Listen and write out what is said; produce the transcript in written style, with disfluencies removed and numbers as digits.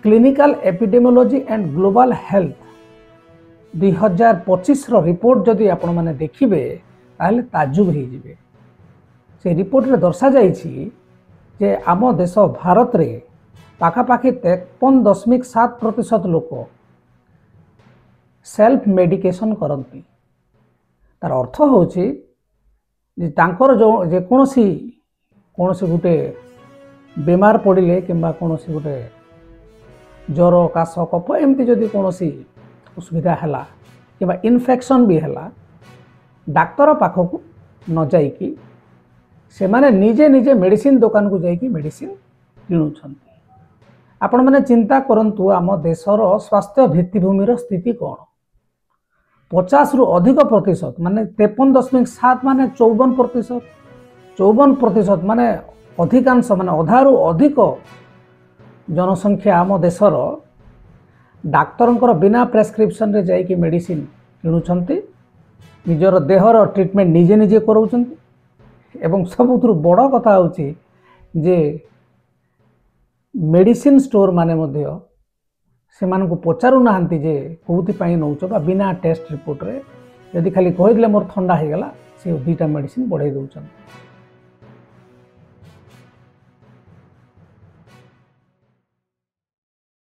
Clinical epidemiology and global health 2025 report जदि आपण माने देखिबे ताहले ताजुब हो जिवे। से रिपोर्ट रे दर्शा जाइछि जे आम देश भारत रे पाखापाखि 53.7% लोक सेल्फ मेडिकेशन करती। तार अर्थ होछि जे तांकर जो जेकोसी गोटे बीमार पड़े कि गोटे ज्वर काश कफ एमती जदि कौन असुविधा है कि इन्फेक्शन भी है डाक्तर पाखक न जाइकी से माने निजे निजे मेडिसिन दुकान को जाइकी मेडिसिन किणुछंती। आपण माने चिंता करंतु आम देशर स्वास्थ्य भित्तिभूमिर स्थिति कौन। 50 रु अधिक प्रतिशत माने 53.7 माने 54% माने अधिकांश माने अधारु अधिक जनसंख्या आम देशर डाक्तर बिना प्रेस्क्रिप्शन रे जाइकी मेडिसिन किणुछंती। निजर देहर ट्रिटमेंट निजे निजे करूछंती। एवं सबुथुरु बड़ कथा होछि जे मेडिसिन स्टोर माने मध्य से मानकु पचारू नाहंती जे कोउथि पई नउछ बा बिना टेस्ट रिपोर्ट रे यदि खाली कहि दिले मोर ठंडा हे गला से 2टा मेडिसिन बढ़ाई दउछन।